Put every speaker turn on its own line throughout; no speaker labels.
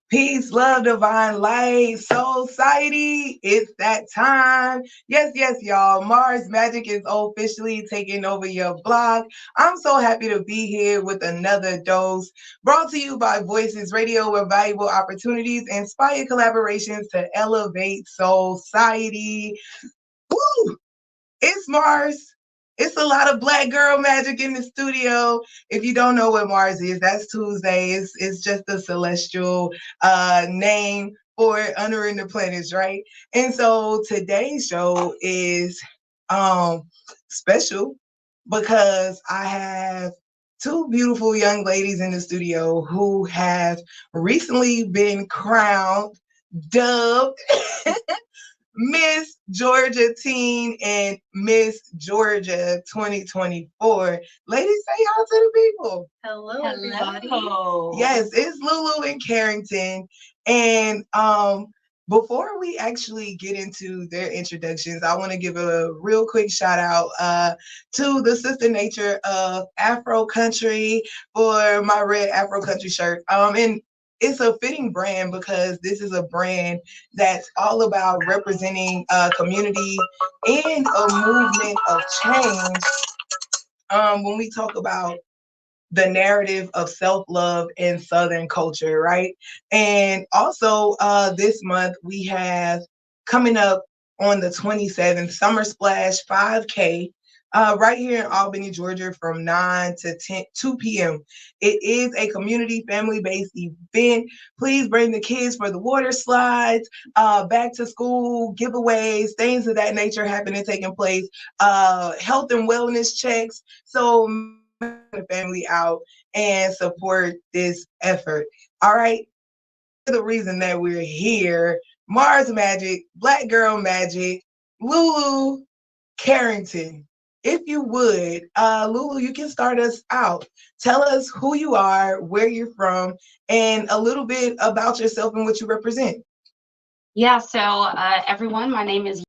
Peace, love, divine light, soul society. It's that time. Yes, yes, y'all. Marz Magik is officially taking over your blog. I'm so happy to be here with another dose brought to you by Voices Radio, where valuable opportunities inspire collaborations to elevate soul society. Woo! It's Mars. It's a lot of black girl magic in the studio. If you don't know what Mars is, that's Tuesday. It's just a celestial name for honoring the planets, right? And so today's show is um special because I have two beautiful young ladies in the studio who have recently been crowned, dubbed Miss Georgia Teen and Miss Georgia 2024. Ladies, say hi to the people.
Hello, everybody.
Yes, it's Lulu and Carrington. And before we actually get into their introductions, I want to give a real quick shout out to the sister nature of Afro Country for my red Afro Country shirt. And it's a fitting brand because this is a brand that's all about representing a community and a movement of change. When we talk about the narrative of self-love in Southern culture, right? And also this month we have coming up on the 27th, Summer Splash 5K right here in Albany, Georgia from 9 to 2 p.m. It is a community family-based event. Please bring the kids for the water slides, back to school, giveaways, things of that nature happening, taking place, health and wellness checks. So the family out and support this effort. All right. The reason that we're here, Marz Magik, Black Girl Magic, Lulu Carrington. If you would, Lulu, you can start us out. Tell us who you are, where you're from, and a little bit about yourself and what you represent.
Yeah, so everyone, my name is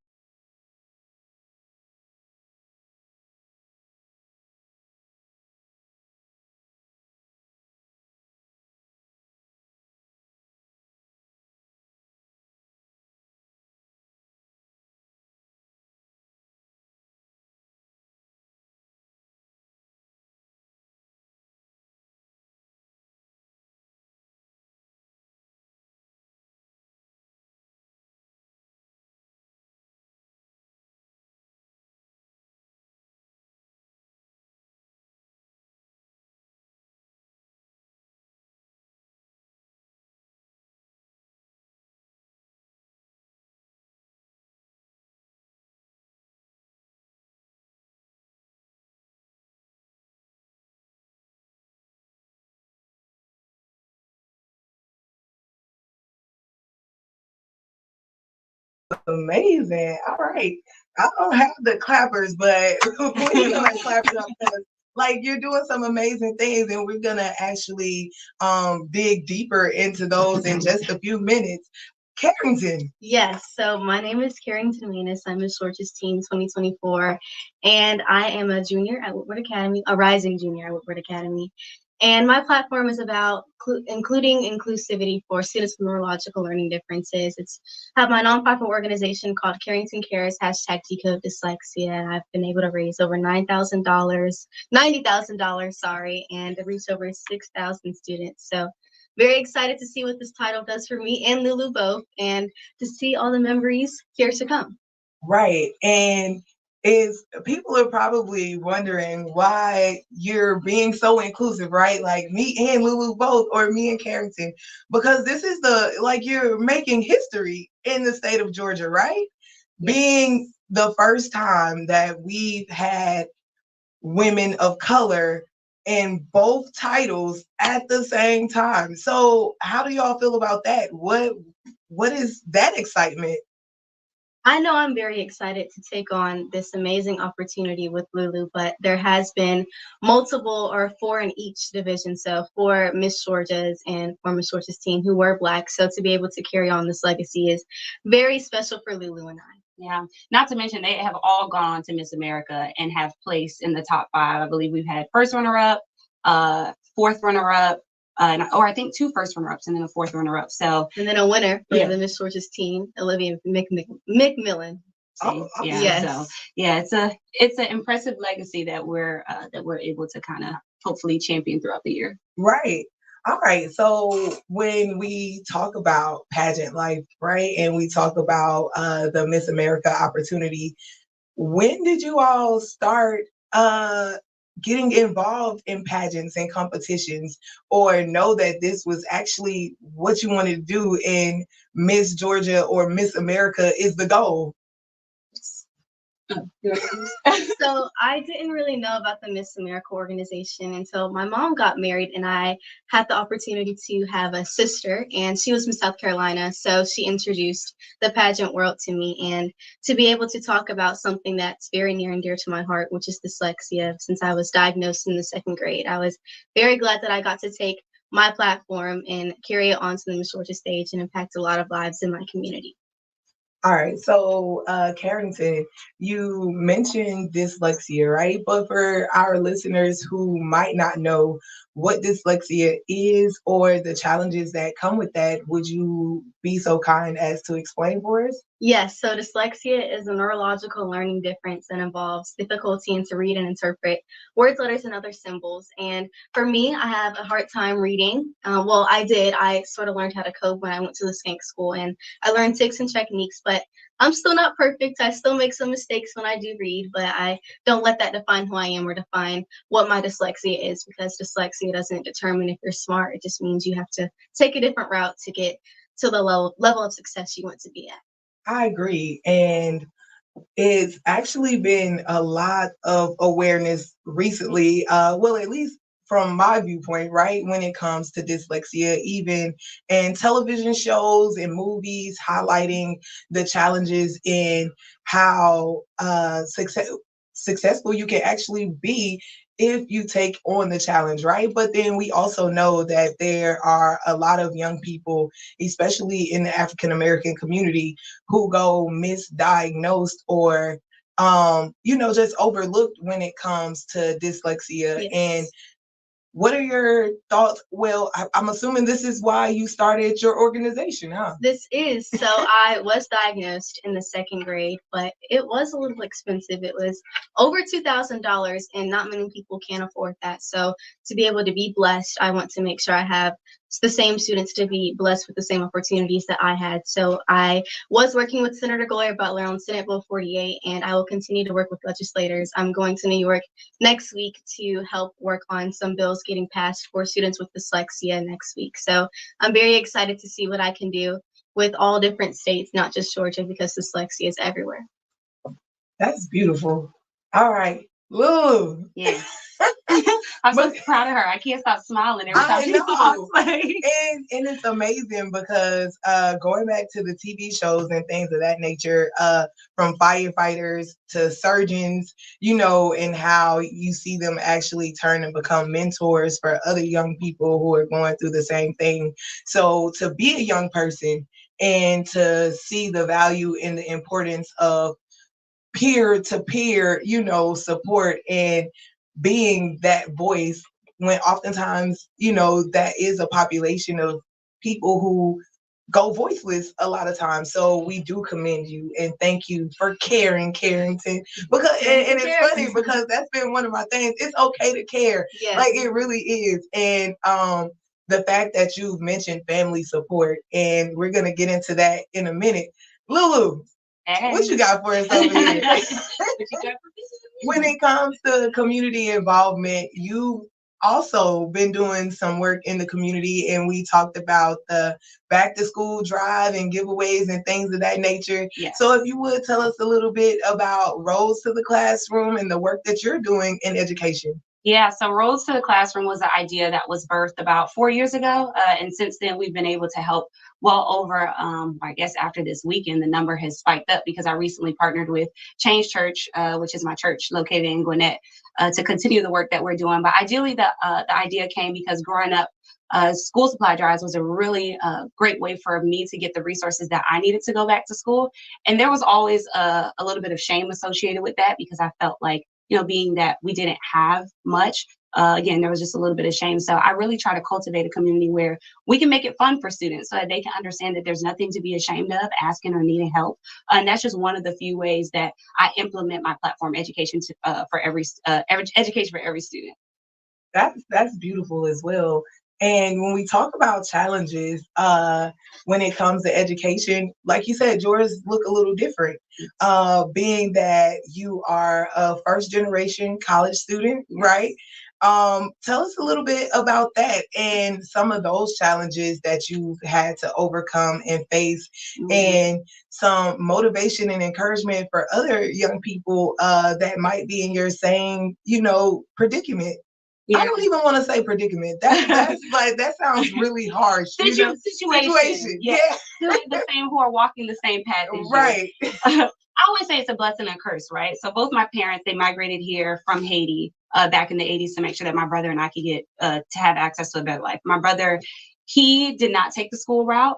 Amazing. All right. I don't have the clappers, but we're gonna clap it up because like you're doing some amazing things and we're gonna actually dig deeper into those in just a few minutes. Carrington.
Yes, so my name is Carrington Manus. I'm Miss Georgia's Teen 2024, and I am a junior at Woodward Academy, a rising junior at Woodward Academy. And my platform is about including inclusivity for students with neurological learning differences. It's have my nonprofit organization called Carrington Cares #Decode Dyslexia, and I've been able to raise over $90,000, sorry, and reach over 6,000 students. So very excited to see what this title does for me and Lulu both, and to see all the memories here to come.
Right. And is people are probably wondering why you're being so inclusive, right? Like me and Lulu both, or me and Carrington, because this is like you're making history in the state of Georgia, right? Yes. Being the first time that we've had women of color in both titles at the same time. So how do y'all feel about that? What is that excitement?
I know I'm very excited to take on this amazing opportunity with Lulu, but there has been multiple or four in each division. So four Miss Georgia's and four Miss Georgia's Teen who were Black. So to be able to carry on this legacy is very special for Lulu and I.
Yeah, not to mention they have all gone on to Miss America and have placed in the top 5. I believe we've had first runner-up, fourth runner-up, or I think 2 first runner-ups and then a 4th runner-up. So
and then a winner for
yeah.
the Miss Sorge's team, Olivia McMillan.
Oh,
Yeah,
yes.
so yeah, it's an impressive legacy that we're able to kind of hopefully champion throughout the year.
right. All right. So when we talk about pageant life, right, and we talk about the Miss America opportunity, when did you all start getting involved in pageants and competitions, or know that this was actually what you wanted to do in Miss Georgia or Miss America is the goal?
So I didn't really know about the Miss America organization until my mom got married, and I had the opportunity to have a sister, and she was from South Carolina. So she introduced the pageant world to me, and to be able to talk about something that's very near and dear to my heart, which is dyslexia, since I was diagnosed in the 2nd grade. I was very glad that I got to take my platform and carry it onto the Miss Georgia stage and impact a lot of lives in my community.
All right, so Carrington, you mentioned dyslexia, right? But for our listeners who might not know what dyslexia is or the challenges that come with that, would you be so kind as to explain for us?
Yes, so dyslexia is a neurological learning difference that involves difficulty in to read and interpret words, letters, and other symbols. And for me, I have a hard time reading. Well, I did. I sort of learned how to code when I went to the skank school, and I learned tics and techniques, but I'm still not perfect. I still make some mistakes when I do read, but I don't let that define who I am or define what my dyslexia is, because dyslexia doesn't determine if you're smart. It just means you have to take a different route to get to the level of success you want to be at.
I agree. And it's actually been a lot of awareness recently, well, at least from my viewpoint, right, when it comes to dyslexia, even in television shows and movies highlighting the challenges in how successful you can actually be if you take on the challenge, right? But then we also know that there are a lot of young people, especially in the African American community, who go misdiagnosed or just overlooked when it comes to dyslexia.
Yes.
And what are your thoughts? Well, I'm assuming this is why you started your organization, huh?
This is. So I was diagnosed in the 2nd grade, but it was a little expensive. It was over $2,000, and not many people can afford that. So to be able to be blessed, I want to make sure I have the same students to be blessed with the same opportunities that I had. So I was working with Senator Gloria Butler on Senate Bill 48, and I will continue to work with legislators. I'm going to New York next week to help work on some bills getting passed for students with dyslexia next week. So I'm very excited to see what I can do with all different states, not just Georgia, because dyslexia is everywhere.
That's beautiful. All right, Lou.
Yes. I'm so proud of her. I can't stop smiling every time she talks.
And it's amazing because going back to the TV shows and things of that nature, from firefighters to surgeons, and how you see them actually turn and become mentors for other young people who are going through the same thing. So to be a young person and to see the value and the importance of peer to peer, support and being that voice, when oftentimes, that is a population of people who go voiceless a lot of times. So we do commend you and thank you for caring, Carrington. Because and it's funny because that's been one of my things. It's okay to care.
Yes.
Like it really is. And the fact that you've mentioned family support, and we're gonna get into that in a minute. Lulu, what you got for us over here? When it comes to community involvement, you also been doing some work in the community, and we talked about the back to school drive and giveaways and things of that nature.
Yes.
So if you would tell us a little bit about Roads to the Classroom and the work that you're doing in education.
Yeah, so Roads to the Classroom was an idea that was birthed about 4 years ago. And since then, we've been able to help well over, I guess after this weekend, the number has spiked up because I recently partnered with Change Church, which is my church located in Gwinnett, to continue the work that we're doing. But ideally, the idea came because growing up, school supply drives was a really great way for me to get the resources that I needed to go back to school. And there was always a little bit of shame associated with that because I felt like, being that we didn't have much, again, there was just a little bit of shame. So I really try to cultivate a community where we can make it fun for students so that they can understand that there's nothing to be ashamed of asking or needing help. And that's just one of the few ways that I implement my platform, education for education for every student.
That's beautiful as well. And when we talk about challenges, when it comes to education, like you said, yours look a little different. Being that you are a first generation college student, right? Tell us a little bit about that and some of those challenges that you've had to overcome and face, and some motivation and encouragement for other young people that might be in your same, predicament.
Yeah.
I don't even want to say predicament. That's like, that sounds really harsh.
Situation. Yeah. The same, who are walking the same path as
right.
you. I always say it's a blessing and a curse, right? So both my parents, they migrated here from Haiti back in the 80s to make sure that my brother and I could get to have access to a better life. My brother, he did not take the school route.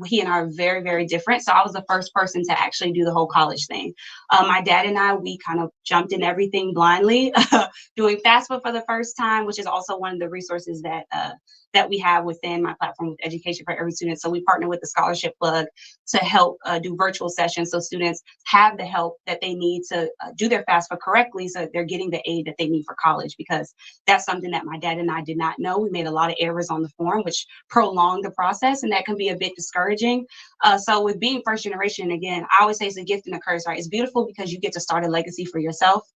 He and I are very, very different. So I was the first person to actually do the whole college thing. My dad and I, we kind of jumped in everything blindly, doing FAFSA for the first time, which is also one of the resources that we have within my platform with Education for Every Student. So we partner with the Scholarship Plug to help do virtual sessions so students have the help that they need to do their FAFSA correctly, so that they're getting the aid that they need for college, because that's something that my dad and I did not know. We made a lot of errors on the form, which prolonged the process, and that can be a bit discouraging. So with being first generation, again, I always say it's a gift and a curse, right? It's beautiful because you get to start a legacy for yourself.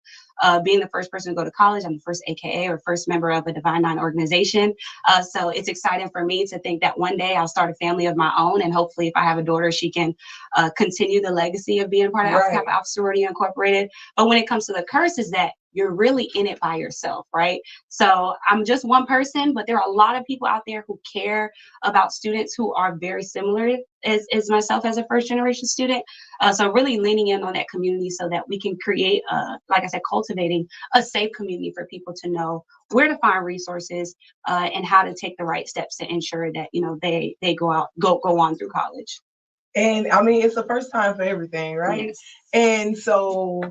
Being the first person to go to college, I'm the first AKA, or first member of a Divine Nine organization. So it's exciting for me to think that one day I'll start a family of my own, and hopefully if I have a daughter, she can continue the legacy of being part of Alpha Kappa Alpha Sorority Incorporated. But when it comes to the curse, is that you're really in it by yourself, right? So I'm just one person, but there are a lot of people out there who care about students who are very similar as myself as a first generation student. So really leaning in on that community so that we can create, like I said, cultivating a safe community for people to know where to find resources and how to take the right steps to ensure that, they go on through college.
And I mean, it's the first time for everything, right?
Yes.
And so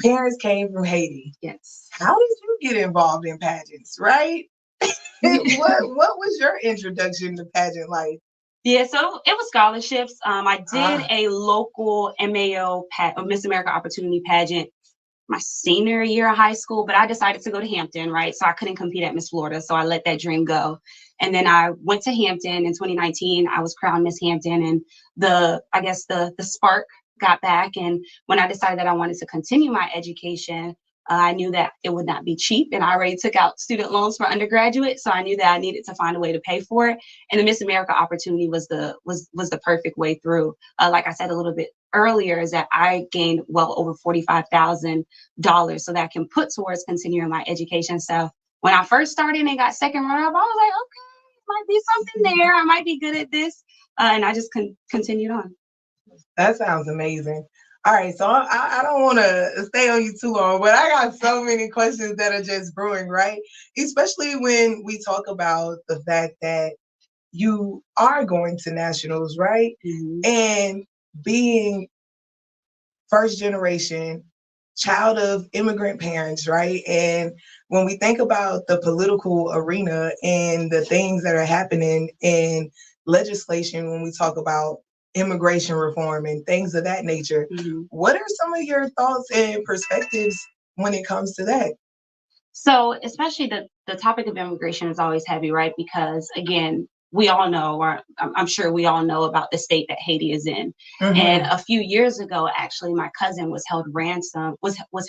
parents came from Haiti.
Yes.
How did you get involved in pageants, right? What was your introduction to pageant life?
Yeah, so it was scholarships. I did a local MAO Miss America Opportunity pageant my senior year of high school, but I decided to go to Hampton, right? So I couldn't compete at Miss Florida, so I let that dream go. And then I went to Hampton in 2019. I was crowned Miss Hampton, and the spark got back. And when I decided that I wanted to continue my education, I knew that it would not be cheap, and I already took out student loans for undergraduate, so I knew that I needed to find a way to pay for it. And the Miss America opportunity was the perfect way through. Like I said a little bit earlier, is that I gained well over $45,000 so that I can put towards continuing my education. So when I first started and got second runner up, I was like, okay, might be something there. I might be good at this, and I just continued on.
That sounds amazing. All right, so I don't want to stay on you too long, but I got so many questions that are just brewing, right? Especially when we talk about the fact that you are going to nationals, right?
Mm-hmm.
And being first generation, child of immigrant parents, right? And when we think about the political arena and the things that are happening in legislation, when we talk about immigration reform and things of that nature, what are some of your thoughts and perspectives when it comes to that?
So especially the topic of immigration is always heavy, right? Because again, we all know, or I'm sure we all know about the state that Haiti is in. And a few years ago, actually, my cousin was held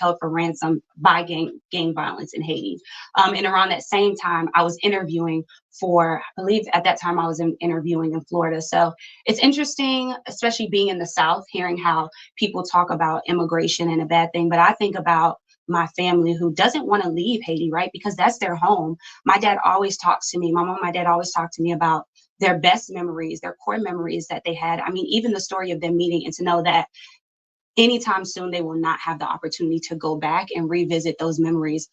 held for ransom by gang violence in Haiti. And around that same time, I was interviewing I believe at that time I was interviewing in Florida. So it's interesting, especially being in the South, hearing how people talk about immigration and a bad thing. But I think about my family who doesn't want to leave Haiti, right? Because that's their home. My dad always talks to me. My mom and my dad always talk to me about their best memories, their core memories that they had. I mean, even the story of them meeting, and to know that anytime soon they will not have the opportunity to go back and revisit those memories.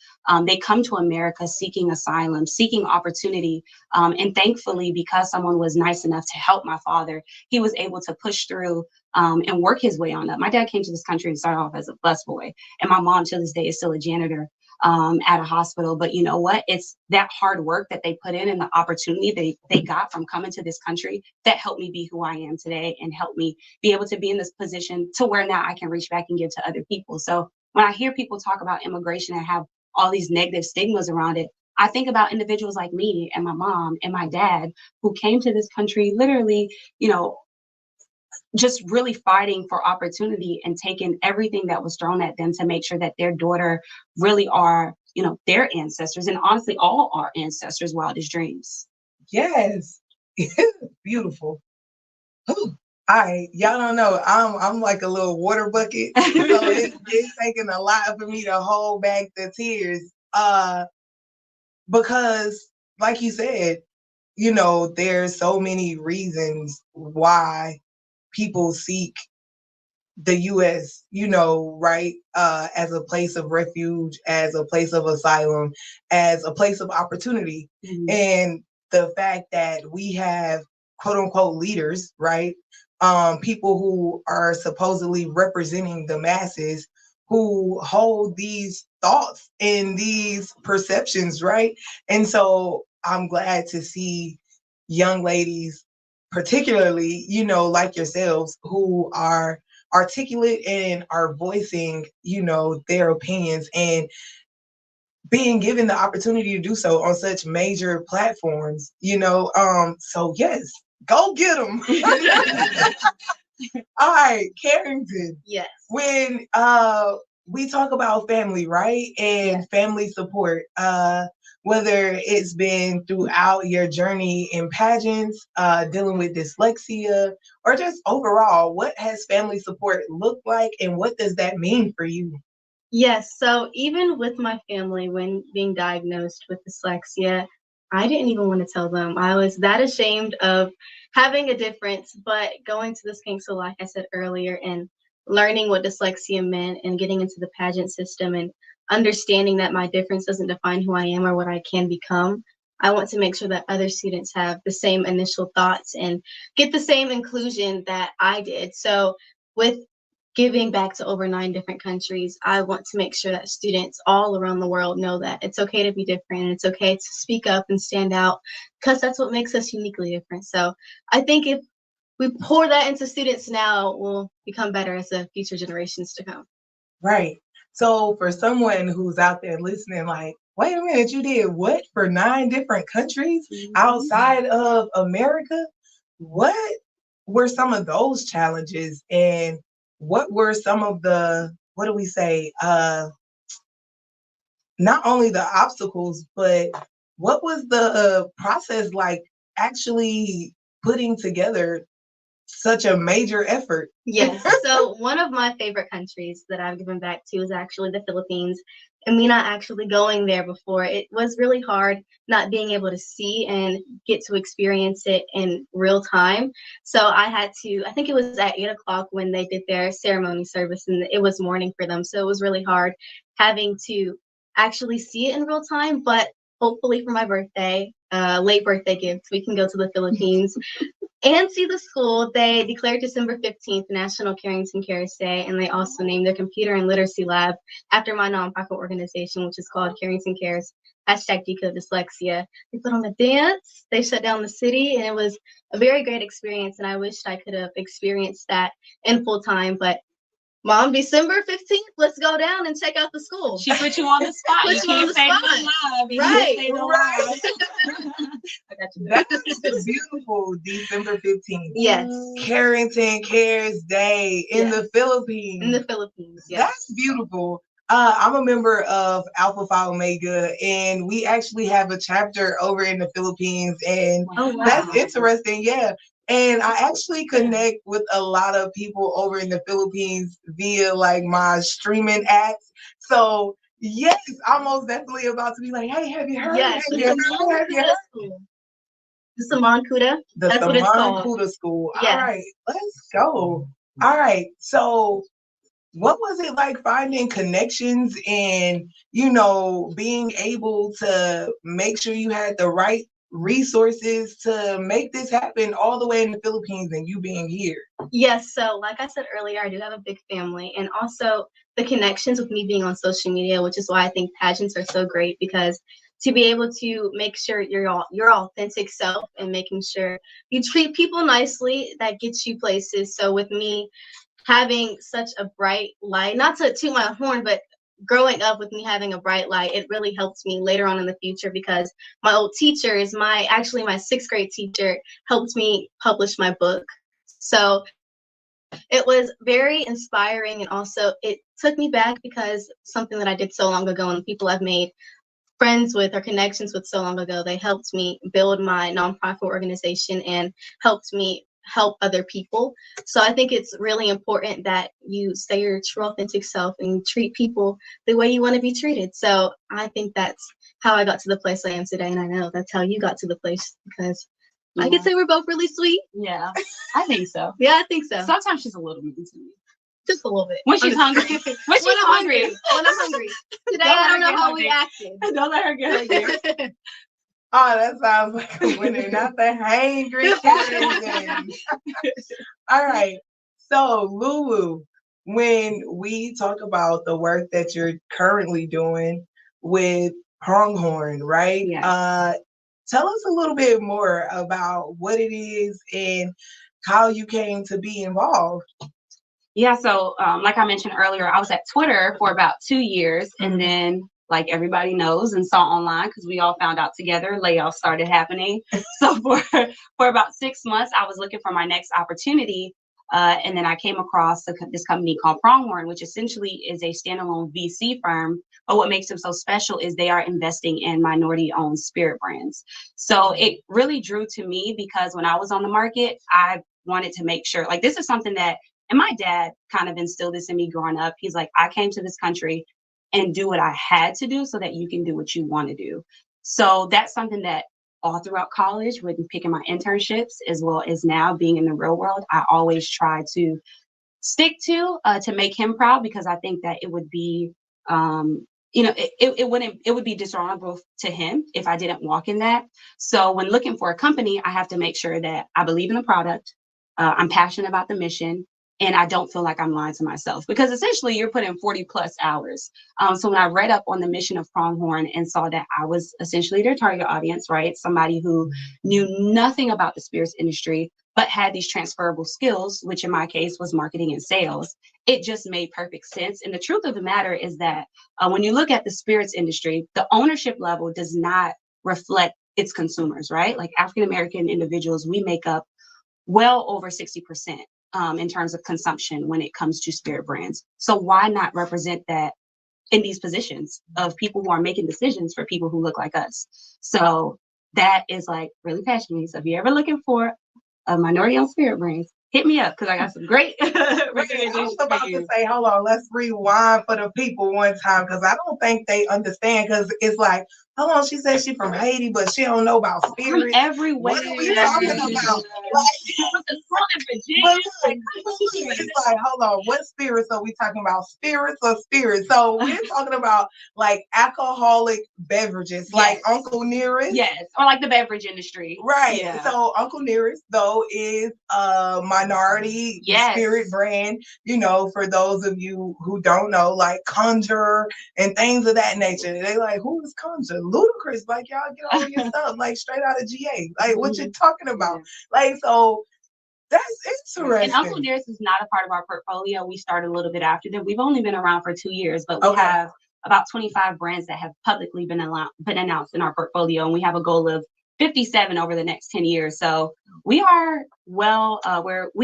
They come to America seeking asylum, seeking opportunity. And thankfully, because someone was nice enough to help my father, he was able to push through and work his way on up. My dad came to this country and started off as a busboy, and my mom to this day is still a janitor at a hospital. But you know what? It's that hard work that they put in and the opportunity they got from coming to this country that helped me be who I am today and helped me be able to be in this position to where now I can reach back and give to other people. So when I hear people talk about immigration and have all these negative stigmas around it, I think about individuals like me and my mom and my dad who came to this country literally, you know, just really fighting for opportunity and taking everything that was thrown at them to make sure that their daughter really are, you know, their ancestors and honestly all our ancestors' wildest dreams.
Yes. Beautiful. Whew. All right, y'all don't know. I'm like a little water bucket, so it's taking a lot for me to hold back the tears. Because, like you said, you know, there's so many reasons why people seek the U.S., you know, right, as a place of refuge, as a place of asylum, as a place of opportunity.
Mhm.
And the fact that we have quote unquote leaders, right, people who are supposedly representing the masses who hold these thoughts and these perceptions, right? And so I'm glad to see young ladies, particularly, you know, like yourselves, who are articulate and are voicing, you know, their opinions and being given the opportunity to do so on such major platforms, you know. So yes, go get them. All right, Carrington.
Yes.
When we talk about family, right? And family support, whether it's been throughout your journey in pageants, dealing with dyslexia, or just overall, what has family support looked like and what does that mean for you?
Yes, so even with my family, when being diagnosed with dyslexia, I didn't even want to tell them. I was that ashamed of having a difference, but going to this council, like I said earlier, and learning what dyslexia meant and getting into the pageant system and understanding that my difference doesn't define who I am or what I can become. I want to make sure that other students have the same initial thoughts and get the same inclusion that I did. So with giving back to over 9 different countries, I want to make sure that students all around the world know that it's okay to be different and it's okay to speak up and stand out because that's what makes us uniquely different. So I think if we pour that into students now, we'll become better as the future generations to come.
Right. So for someone who's out there listening, like, wait a minute, you did what for 9 different countries outside of America? What were some of those challenges and what were some of the, what do we say, not only the obstacles, but what was the process like actually putting together such a major effort?
Yes. So one of my favorite countries that I've given back to is actually the Philippines. And me not actually going there before, it was really hard not being able to see and get to experience it in real time. So I had to, I think it was at 8 o'clock when they did their ceremony service and it was morning for them. So it was really hard having to actually see it in real time. But hopefully for my birthday, late birthday gift, we can go to the Philippines and see the school. They declared December 15th National Carrington Cares Day, and they also named their computer and literacy lab after my nonprofit organization, which is called Carrington Cares, #Decode Dyslexia. They put on a dance, they shut down the city, and it was a very great experience, and I wished I could have experienced that in full time, but Mom, December 15th, let's go down and check out the school.
She put you on the spot.
Put
You
you on
can't
the
say no
spot.
live. You
Right,
can't say no
right.
live. I got you.
That's beautiful. December 15th.
Yes.
Carrington Cares Day in
Yes.
the Philippines.
In the Philippines, yes.
That's beautiful. I'm a member of Alpha Phi Omega, and we actually have a chapter over in the Philippines, and
Oh, wow.
that's interesting. Yeah. And I actually connect with a lot of people over in the Philippines via like my streaming apps. So yes, I'm most definitely about to be like, hey, have you heard?
Yes,
Have you heard? Have you heard?
The Saman Kuda.
The
That's what it's
Saman
called.
Kuda School.
Yes.
All right, let's go. All right, so what was it like finding connections and, you know, being able to make sure you had the right resources to make this happen all the way in the Philippines and you being here?
Yes, so like I said earlier, I do have a big family, and also the connections with me being on social media, which is why I think pageants are so great, because to be able to make sure your authentic self and making sure you treat people nicely, that gets you places. So with me having such a bright light, not to toot my horn, but growing up with me having a bright light, it really helped me later on in the future, because my old teacher is my sixth grade teacher, helped me publish my book. So it was very inspiring, and also it took me back, because something that I did so long ago and the people I've made friends with or connections with so long ago, they helped me build my nonprofit organization and helped me help other people. So I think it's really important that you stay your true authentic self and you treat people the way you want to be treated. So I think that's how I got to the place I am today, and I know that's how you got to the place, because I
Yeah.
could say we're both really sweet.
Yeah, I think so.
Yeah, I think so.
Sometimes she's a little mean to me.
Just a little bit.
When she's hungry. When she's hungry.
When I'm hungry. Today I don't know how we acted.
Don't let her get hungry.
Oh, that sounds like a winner, not the hangry kind. All right. So, Lulu, when we talk about the work that you're currently doing with Pronghorn, right?
Yeah.
Tell us a little bit more about what it is and how you came to be involved.
Yeah, so like I mentioned earlier, I was at Twitter for about 2 years,
Mhm.
and then, like everybody knows and saw online, because we all found out together, layoffs started happening. So for about 6 months, I was looking for my next opportunity, and then I came across this company called Pronghorn, which essentially is a standalone VC firm. But what makes them so special is they are investing in minority-owned spirit brands. So it really drew to me, because when I was on the market, I wanted to make sure, like, this is something that, and my dad kind of instilled this in me growing up. He's like, I came to this country and do what I had to do so that you can do what you want to do. So that's something that all throughout college, with picking my internships, as well as now being in the real world, I always try to stick to make him proud, because I think that it would be, it would be dishonorable to him if I didn't walk in that. So when looking for a company, I have to make sure that I believe in the product, I'm passionate about the mission, and I don't feel like I'm lying to myself, because essentially you're putting 40 plus hours. So when I read up on the mission of Pronghorn and saw that I was essentially their target audience, right? Somebody who knew nothing about the spirits industry, but had these transferable skills, which in my case was marketing and sales, it just made perfect sense. And the truth of the matter is that when you look at the spirits industry, the ownership level does not reflect its consumers, right? Like African American individuals, we make up well over 60% in terms of consumption when it comes to spirit brands. So why not represent that in these positions of people who are making decisions for people who look like us? So that is like really passionate. So if you're ever looking for a minority-owned spirit brands, hit me up, because I got some great recommendations.
I was about to say, hold on, let's rewind for the people one time, because I don't think they understand, because it's like, hold on, she said she from Haiti, but she don't know about spirits.
From everywhere.
What are we talking about? It's like, hold on, what spirits are we talking about? Spirits or spirits? So we're talking about like alcoholic beverages, like Uncle Nearest.
Yes, or like the beverage industry.
Right.
Yeah.
So Uncle Nearest, though, is a minority spirit brand. You know, for those of you who don't know, like Conjure and things of that nature. They like, who is Conjure? Ludacris. Like, y'all get all your stuff like straight out of GA. Like, what you talking about? Like, so that's interesting.
And Uncle Nearest is not a part of our portfolio. We started a little bit after them. We've only been around for 2 years, but we have about 25 brands that have publicly been announced in our portfolio, and we have a goal of 57 over the next 10 years. So we are we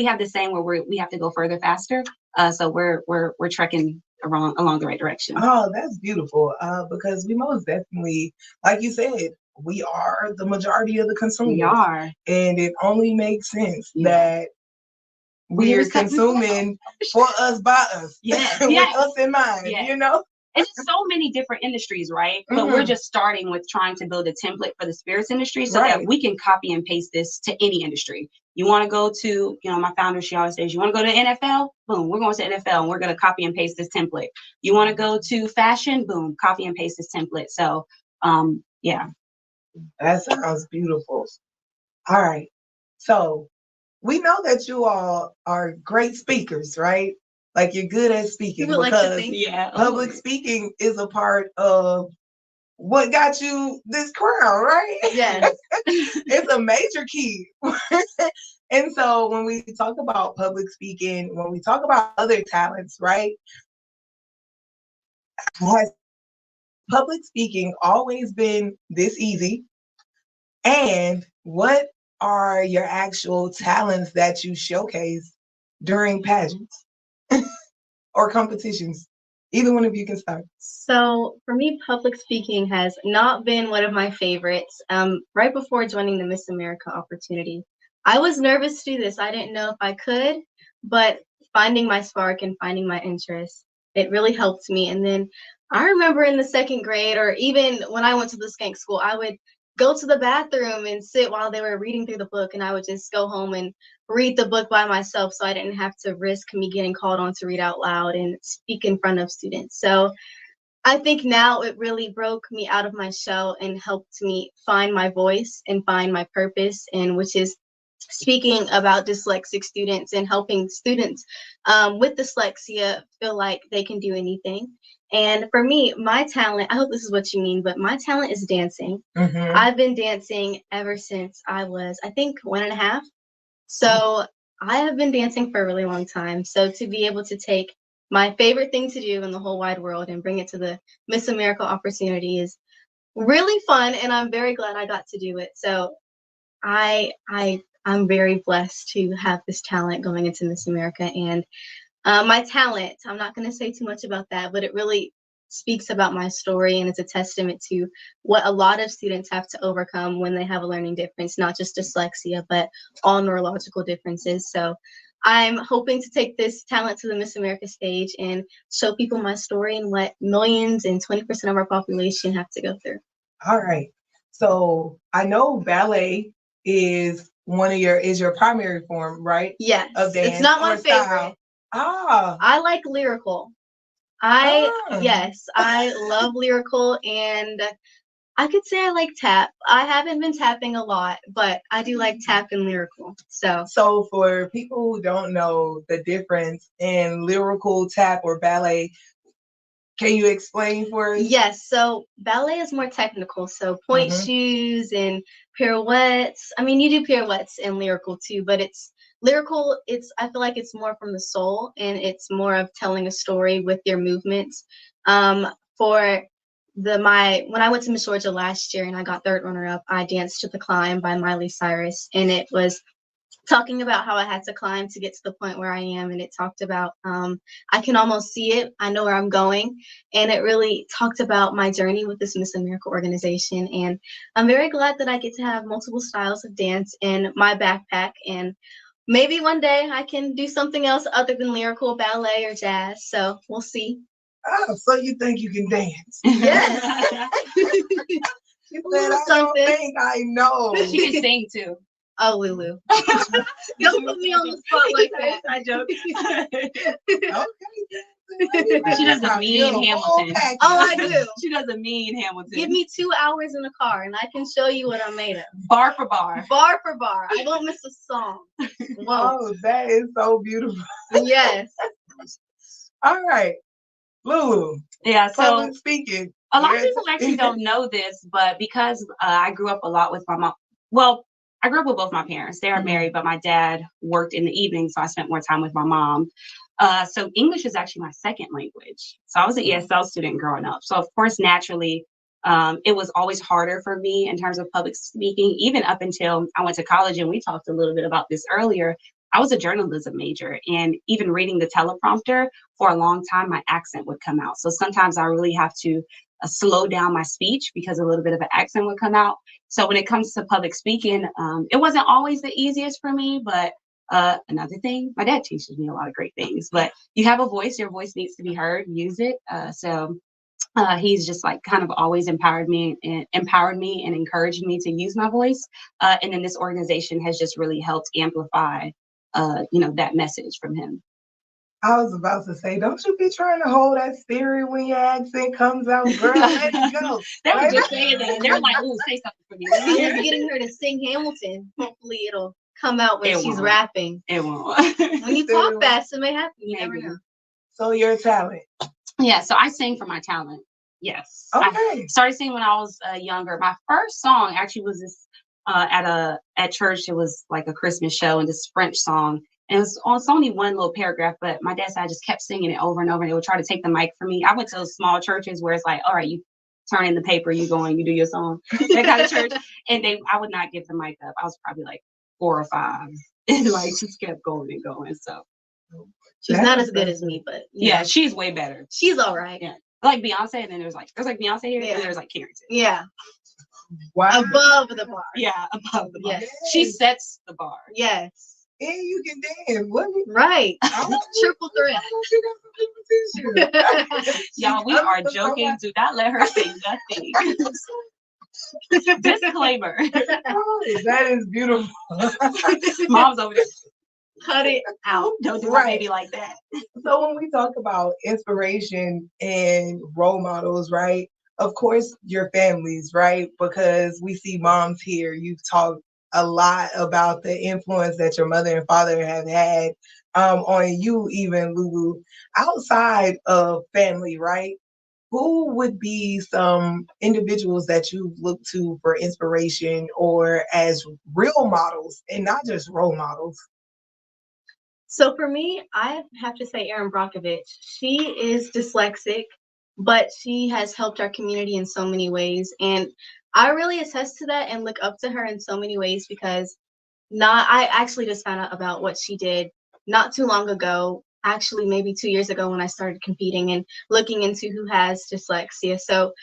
have the same where we have to go further faster. So we're trekking along the right direction.
Oh, that's beautiful. Because we most definitely, like you said, we are the majority of the consumers.
We are.
And it only makes sense that we're consuming for us by us.
Yes.
With us in mind, you know?
it's just so many different industries, right? But we're just starting with trying to build a template for the spirits industry so that we can copy and paste this to any industry. You want to go to, you know, my founder, she always says, you want to go to NFL? Boom, we're going to NFL and we're going to copy and paste this template. You want to go to fashion? Boom, copy and paste this template. So, yeah.
That sounds beautiful. All right. So we know that you all are great speakers, right? Like you're good at speaking because public speaking is a part of what got you this crown, right?
Yes.
It's a major key. And so when we talk about public speaking, when we talk about other talents, right? Has public speaking always been this easy? And what are your actual talents that you showcase during pageants or competitions? Either one of you can start.
So for me, public speaking has not been one of my favorites. Right before joining the Miss America opportunity, I was nervous to do this. I didn't know if I could, but finding my spark and finding my interest, it really helped me. And then I remember in the second grade, or even when I went to the skank school, I would go to the bathroom and sit while they were reading through the book, and I would just go home and read the book by myself so I didn't have to risk me getting called on to read out loud and speak in front of students. So I think now it really broke me out of my shell and helped me find my voice and find my purpose, and which is speaking about dyslexic students and helping students with dyslexia feel like they can do anything. And for me, my talent, I hope this is what you mean, but my talent is dancing. I've been dancing ever since I was, I think, 1.5. So I have been dancing for a really long time. So to be able to take my favorite thing to do in the whole wide world and bring it to the Miss America opportunity is really fun, and I'm very glad I got to do it. So I'm very blessed to have this talent going into Miss America. And my talent, I'm not going to say too much about that, but it really speaks about my story, and it's a testament to what a lot of students have to overcome when they have a learning difference, not just dyslexia, but all neurological differences. So I'm hoping to take this talent to the Miss America stage and show people my story and what millions and 20% of our population have to go through.
All right. So I know ballet is your primary form, right?
Yes.
Of dance.
It's not my favorite.
Style. Ah.
I like lyrical. Yes, I love lyrical, and I could say I like tap. I haven't been tapping a lot, but I do like tap and lyrical. So
for people who don't know the difference in lyrical, tap, or ballet, can you explain for us?
Yes, so ballet is more technical. So point shoes and pirouettes. I mean, you do pirouettes and lyrical too, but it's lyrical. I feel like it's more from the soul, and it's more of telling a story with your movements. When I went to Miss Georgia last year and I got third runner up, I danced to The Climb by Miley Cyrus, and it was talking about how I had to climb to get to the point where I am. And it talked about, I can almost see it. I know where I'm going. And it really talked about my journey with this Miss America organization. And I'm very glad that I get to have multiple styles of dance in my backpack. And maybe one day I can do something else other than lyrical, ballet, or jazz. So we'll see.
Oh, so you think you can dance?
Yes.
She said, I don't think I know.
She can sing too.
Oh, Lulu. Don't put me on the spot like that.
I joke.
Okay.
She does a mean Hamilton.
Oh, I do.
She does a mean Hamilton.
Give me 2 hours in the car and I can show you what I'm made of.
Bar for bar.
Bar for bar. I won't miss a song. Whoa.
Oh, that is so beautiful.
Yes.
All right. Lulu.
Yeah, so
public speaking.
A lot of people actually don't know this, but because I grew up a lot with my mom. Well, I grew up with both my parents. They are married, but my dad worked in the evening, so I spent more time with my mom. So English is actually my second language. So I was an ESL student growing up. So of course, naturally, it was always harder for me in terms of public speaking, even up until I went to college. And we talked a little bit about this earlier. I was a journalism major, and even reading the teleprompter for a long time, my accent would come out. So sometimes I really have to slow down my speech because a little bit of an accent would come out. So when it comes to public speaking, it wasn't always the easiest for me, but another thing, my dad teaches me a lot of great things, but you have a voice, your voice needs to be heard, use it. So He's just like kind of always empowered me and encouraged me to use my voice. And then this organization has just really helped amplify, that message from him.
I was about to say, don't you be trying to hold that spirit when your accent comes out, girl. Let it go.
They were just saying that. They're like, "Ooh, say something for me."
I was getting her to sing Hamilton. Hopefully, it'll come out when she's rapping.
It won't.
When you talk fast, it may happen. You never know.
So your talent.
Yeah. So I sing for my talent. Yes.
Okay.
I started singing when I was younger. My first song actually was this at church. It was like a Christmas show, and this French song. And it's only one little paragraph, but my dad said I just kept singing it over and over. And they would try to take the mic from me. I went to those small churches where it's like, all right, you turn in the paper, you go and you do your song, that kind of church. And I would not give the mic up. I was probably like 4 or 5, and like just kept going and going. So
she's not as good as me, but
yeah, she's way better.
She's all right.
Yeah, like Beyonce, and then there's like Beyonce here, and there's like Carrington.
Yeah.
Wow.
Above the bar.
Yeah, above the bar.
Yes.
She sets the bar.
Yes.
And you can dance. What?
Right. Triple threat.
Y'all, we are joking. Do not let her say nothing. Disclaimer.
That is beautiful.
Mom's over there.
Cut it out.
Don't do my baby like that.
So when we talk about inspiration and role models, right? Of course, your families, right? Because we see moms here. You've talked a lot about the influence that your mother and father have had on you, even Lulu. Outside of family, right? Who would be some individuals that you look to for inspiration or as real models and not just role models?
So for me, I have to say Erin Brockovich. She is dyslexic, but she has helped our community in so many ways. And I really attest to that and look up to her in so many ways because I actually just found out about what she did not too long ago, actually maybe 2 years ago when I started competing and looking into who has dyslexia. So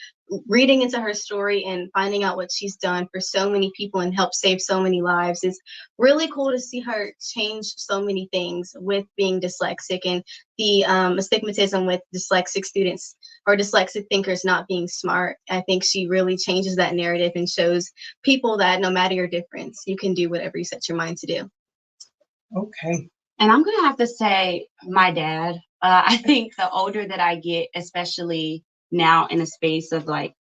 reading into her story and finding out what she's done for so many people and helped save so many lives is really cool to see her change so many things with being dyslexic and the astigmatism with dyslexic students or dyslexic thinkers not being smart. I think she really changes that narrative and shows people that no matter your difference, you can do whatever you set your mind to do.
Okay.
And I'm going to have to say my dad. I think the older that I get, especially now in a space of like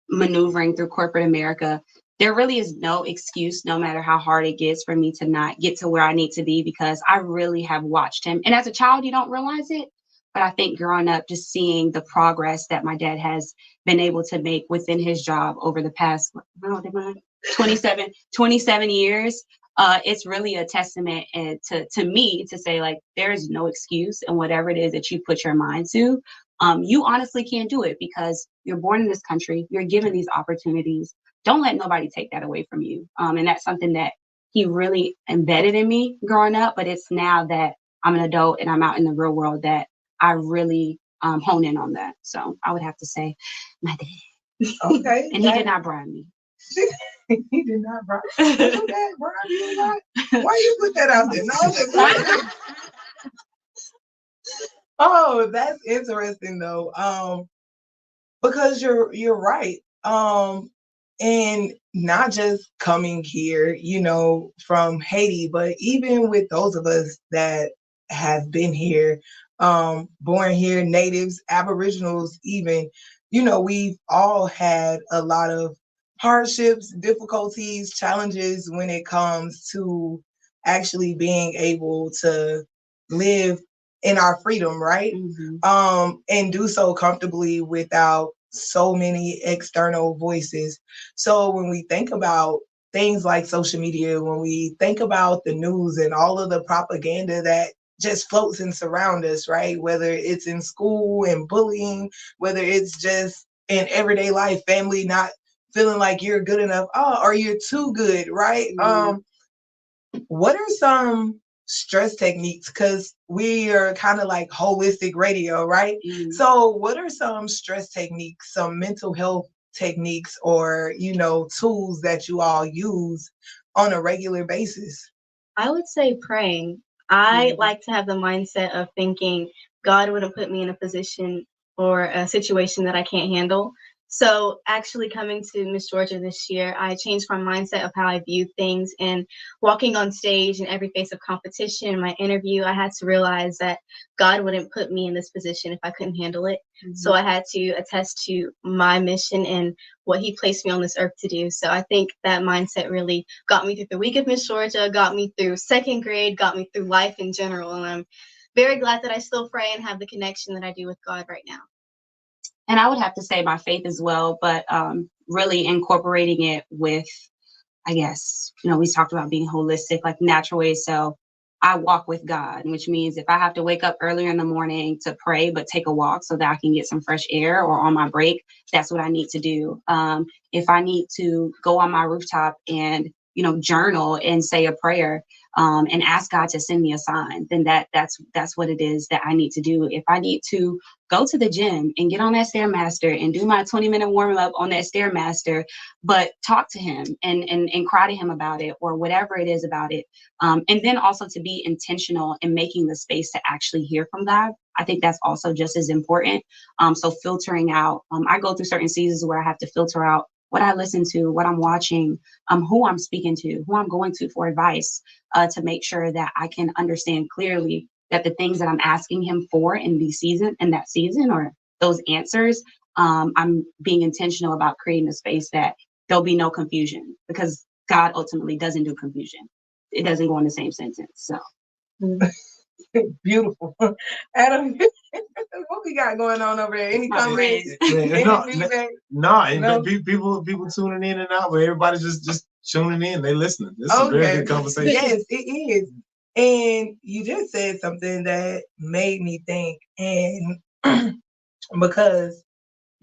maneuvering through corporate America, there really is no excuse, no matter how hard it gets, for me to not get to where I need to be because I really have watched him. And as a child, you don't realize it. But I think growing up, just seeing the progress that my dad has been able to make within his job over the past 27 years, it's really a testament to me to say, like, there is no excuse in whatever it is that you put your mind to. You honestly can't do it because you're born in this country. You're given these opportunities. Don't let nobody take that away from you. And that's something that he really embedded in me growing up. But it's now that I'm an adult and I'm out in the real world that I really hone in on that. So I would have to say my dad.
Okay.
And he did not bribe me.
He did not bribe you. Your dad bribe you a lot? Why you put that out there? No, oh, that's interesting though. Because you're right. And not just coming here, from Haiti, but even with those of us that have been here, born here, natives, aboriginals, even, we've all had a lot of hardships, difficulties, challenges when it comes to actually being able to live in our freedom, right?
Mm-hmm.
And do so comfortably without so many external voices. So when we think about things like social media, when we think about the news and all of the propaganda that just floats and surround us, right? Whether it's in school and bullying, whether it's just in everyday life, family not feeling like you're good enough, or you're too good, right?
Mm-hmm.
What are some stress techniques? Because we are kind of like holistic radio, right?
Mm-hmm.
So what are some stress techniques, some mental health techniques, or, tools that you all use on a regular basis?
I would say praying. I like to have the mindset of thinking God wouldn't put me in a position or a situation that I can't handle. So actually coming to Miss Georgia this year, I changed my mindset of how I view things, and walking on stage in every face of competition, my interview, I had to realize that God wouldn't put me in this position if I couldn't handle it. Mm-hmm. So I had to attest to my mission and what he placed me on this earth to do. So I think that mindset really got me through the week of Miss Georgia, got me through second grade, got me through life in general. And I'm very glad that I still pray and have the connection that I do with God right now.
And I would have to say my faith as well, but really incorporating it with, I guess, we talked about being holistic, like natural ways. So I walk with God, which means if I have to wake up earlier in the morning to pray, but take a walk so that I can get some fresh air, or on my break, that's what I need to do. If I need to go on my rooftop and, journal and say a prayer, and ask God to send me a sign, then that's what it is that I need to do. If I need to go to the gym and get on that Stairmaster and do my 20-minute warm up on that Stairmaster, but talk to him and cry to him about it, or whatever it is about it. And then also to be intentional in making the space to actually hear from God. I think that's also just as important. So filtering out, I go through certain seasons where I have to filter out what I listen to, what I'm watching, who I'm speaking to, who I'm going to for advice, to make sure that I can understand clearly that the things that I'm asking him for in that season, or those answers, I'm being intentional about creating a space that there'll be no confusion, because God ultimately doesn't do confusion. It doesn't go in the same sentence. So
beautiful. Adam, what we got going on over there? Any comments?
No, people tuning in and out, but everybody's just tuning in. They listening. This is a very good conversation.
Yes, it is. And you just said something that made me think, and because,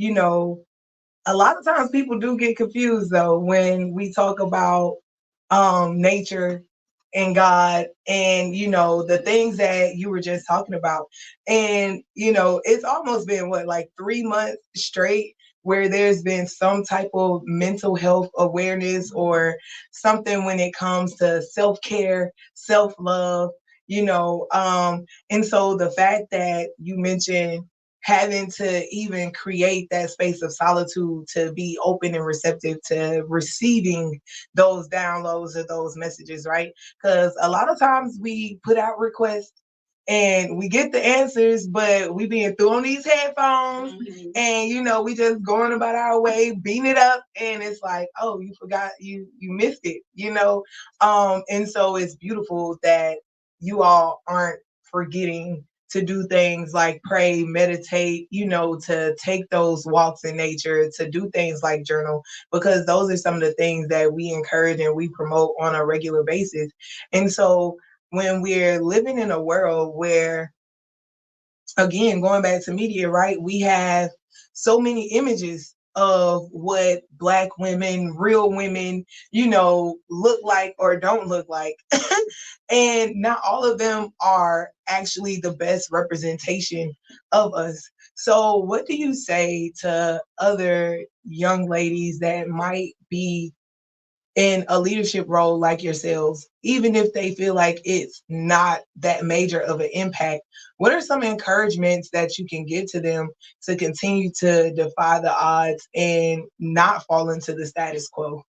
a lot of times people do get confused though when we talk about nature and God, and the things that you were just talking about. And it's almost been like 3 months straight where there's been some type of mental health awareness or something when it comes to self-care, self-love, and so the fact that you mentioned having to even create that space of solitude to be open and receptive to receiving those downloads or those messages, right? Because a lot of times we put out requests and we get the answers, but we being through on these headphones, mm-hmm. and we just going about our way, beating it up, and it's like, oh, you forgot, you missed it, and so it's beautiful that you all aren't forgetting to do things like pray, meditate, to take those walks in nature, to do things like journal, because those are some of the things that we encourage and we promote on a regular basis. And so when we're living in a world where, again, going back to media, right, we have so many images of what Black women, real women, look like or don't look like. And not all of them are actually the best representation of us. So what do you say to other young ladies that might be in a leadership role like yourselves, even if they feel like it's not that major of an impact? What are some encouragements that you can give to them to continue to defy the odds and not fall into the status quo?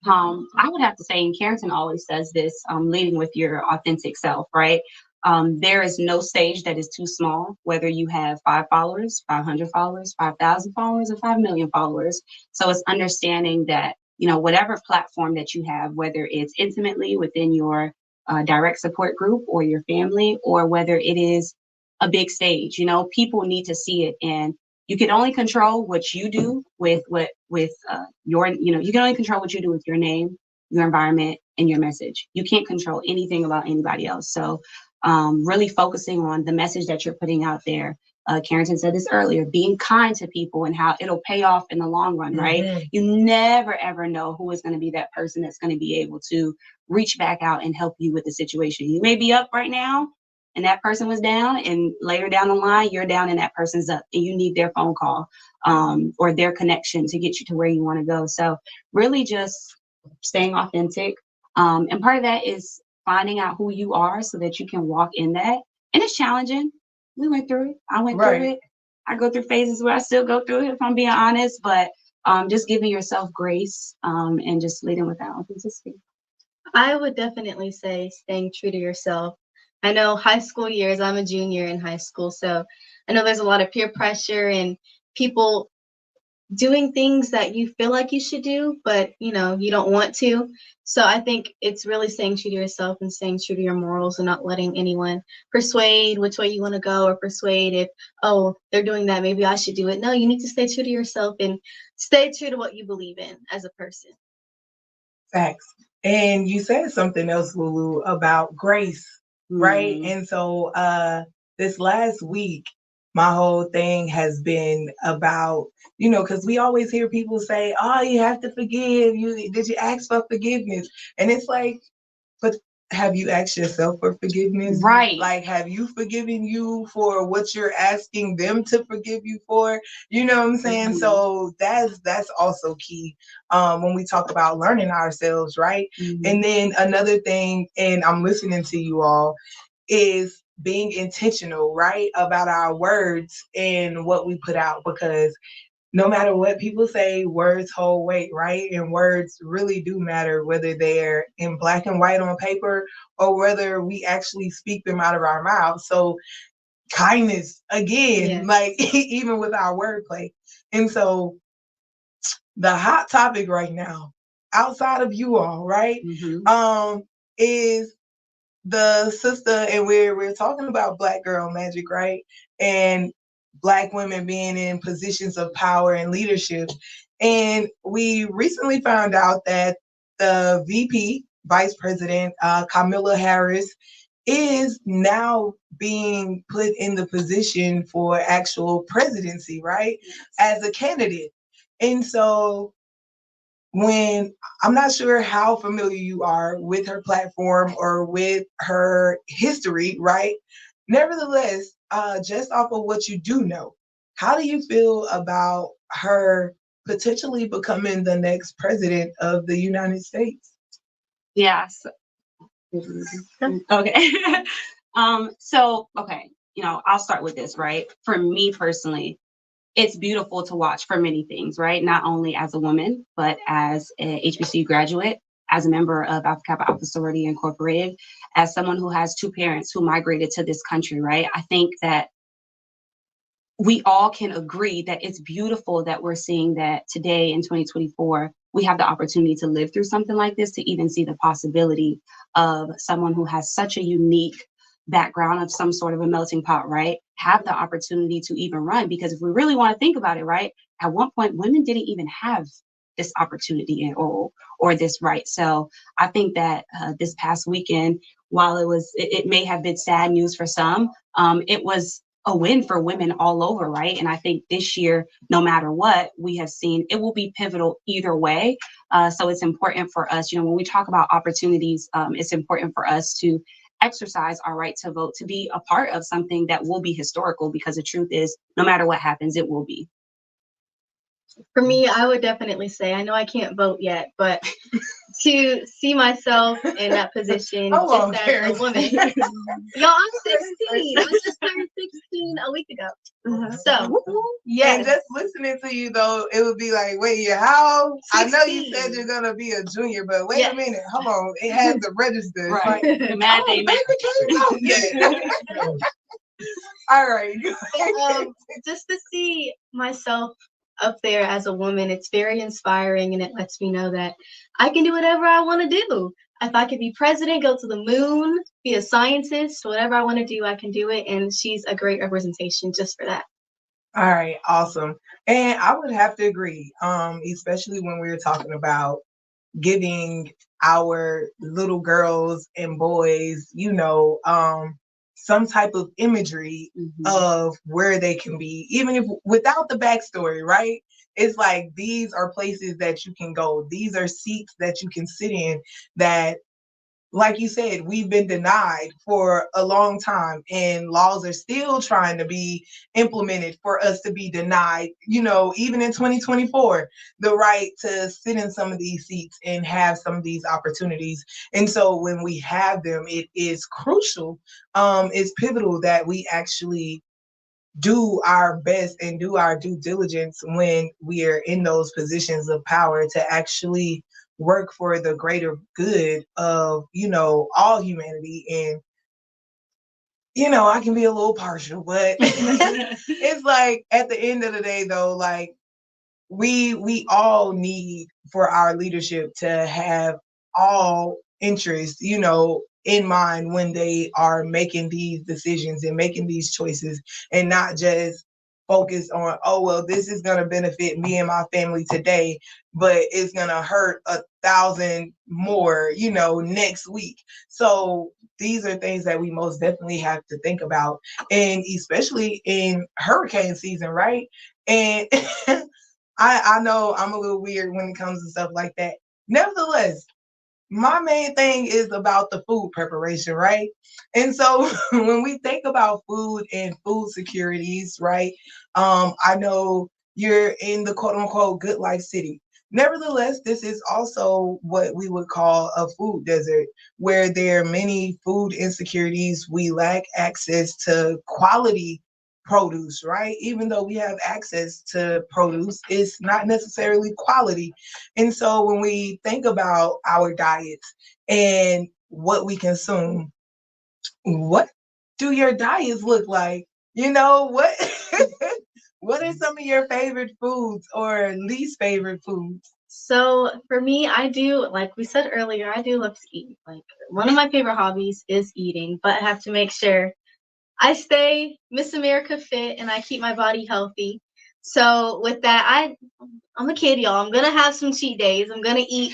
I would have to say, and Carrington always says this, leading with your authentic self, right? There is no stage that is too small, whether you have 5 followers, 500 followers, 5,000 followers, or 5 million followers. So it's understanding that, whatever platform that you have, whether it's intimately within your direct support group or your family, or whether it is a big stage, people need to see it. And you can only control what you do with your, you can only control what you do with your name, your environment, and your message. You can't control anything about anybody else. So really focusing on the message that you're putting out there. Carrington said this earlier, being kind to people and how it'll pay off in the long run, right? Mm-hmm. You never, ever know who is going to be that person that's going to be able to reach back out and help you with the situation. You may be up right now and that person was down, and later down the line, you're down and that person's up, and you need their phone call or their connection to get you to where you want to go. So really just staying authentic. And part of that is finding out who you are so that you can walk in that. And it's challenging. We went through it. I went through it. I go through phases where I still go through it, if I'm being honest, but just giving yourself grace and just leading with that authenticity.
I would definitely say staying true to yourself. I know high school years, I'm a junior in high school, so I know there's a lot of peer pressure and people doing things that you feel like you should do, but you know, you don't want to. So I think it's really staying true to yourself and staying true to your morals and not letting anyone persuade which way you want to go or persuade if, oh, they're doing that, maybe I should do it. No, you need to stay true to yourself and stay true to what you believe in as a person.
Facts. And you said something else, Lulu, about grace, right? And so this last week, my whole thing has been about, you know, because we always hear people say, oh, you have to forgive. Did you ask for forgiveness? And it's like, but have you asked yourself for forgiveness?
Right.
Like, have you forgiven you for what you're asking them to forgive you for? You know what I'm saying? Mm-hmm. So that's also key when we talk about learning ourselves, right? Mm-hmm. And then another thing, and I'm listening to you all, is being intentional, right, about our words and what we put out, because no matter what people say, words hold weight, right? And words really do matter, whether they're in black and white on paper or whether we actually speak them out of our mouths. So kindness, again, like even with our wordplay. And so the hot topic right now, outside of you all, right, is the sister, and we're talking about Black girl magic, right? And Black women being in positions of power and leadership. And we recently found out that the VP, Vice President, Kamala Harris, is now being put in the position for actual presidency, right? As a candidate. And so when I'm not sure how familiar you are with her platform or with her history, right? Nevertheless, just off of what you do know, how do you feel about her potentially becoming the next president of the United States?
Yes. Okay. Okay, you know, I'll start with this, right? For me personally, it's beautiful to watch for many things, right? Not only as a woman, but as a HBCU graduate, as a member of Alpha Kappa Alpha Sorority Incorporated, as someone who has two parents who migrated to this country, right? I think that we all can agree that it's beautiful that we're seeing that today in 2024, we have the opportunity to live through something like this, to even see the possibility of someone who has such a unique background of some sort of a melting pot, right? Have the opportunity to even run. Because if we really want to think about it, right, at one point, women didn't even have this opportunity or this right. So I think that this past weekend, while it may have been sad news for some, it was a win for women all over, right? And I think this year, no matter what we have seen, it will be pivotal either way. So it's important for us, you know, when we talk about opportunities, it's important for us to exercise our right to vote, to be a part of something that will be historical, because the truth is, no matter what happens, it will be.
For me, I would definitely say, I know I can't vote yet, but to see myself in that position just as a woman. Yo, I'm 16. I just turned 16 a week ago. So,
yeah. And just listening to you, though, it would be like, wait, how old? 16. I know you said you're going to be a junior, but wait a minute. Hold on. It has to register.
Right.
Like, all right.
Just to see myself up there as a woman, it's very inspiring, and it lets me know that I can do whatever I want to do. If I could be president, go to the moon, be a scientist, whatever I want to do, I can do it. And she's a great representation just for that.
All right, awesome. And I would have to agree, especially when we were talking about giving our little girls and boys, you know, some type of imagery of where they can be, even if without the backstory, right? It's like, these are places that you can go. These are seats that you can sit in that, like you said, we've been denied for a long time, and laws are still trying to be implemented for us to be denied, you know, even in 2024, the right to sit in some of these seats and have some of these opportunities. And so when we have them, it is crucial, it's pivotal that we actually do our best and do our due diligence when we are in those positions of power to actually work for the greater good of, all humanity. And, I can be a little partial, but it's like at the end of the day though, like we all need for our leadership to have all interest, in mind when they are making these decisions and making these choices, and not just focus on, oh well, this is going to benefit me and my family today, but it's going to hurt 1,000 more, next week. So these are things that we most definitely have to think about, and especially in hurricane season, right? And I know I'm a little weird when it comes to stuff like that. Nevertheless, my main thing is about the food preparation, right? And so when we think about food and food securities, right? I know you're in the quote unquote good life city. Nevertheless, this is also what we would call a food desert, where there are many food insecurities. We lack access to quality produce, right? Even though we have access to produce, it's not necessarily quality. And so when we think about our diets and what we consume, what do your diets look like? What what are some of your favorite foods or least favorite foods?
So for me, I do, like we said earlier, I do love to eat. Like one of my favorite hobbies is eating, but I have to make sure I stay Miss America fit and I keep my body healthy. So with that, I'm a kid, y'all. I'm gonna have some cheat days. I'm gonna eat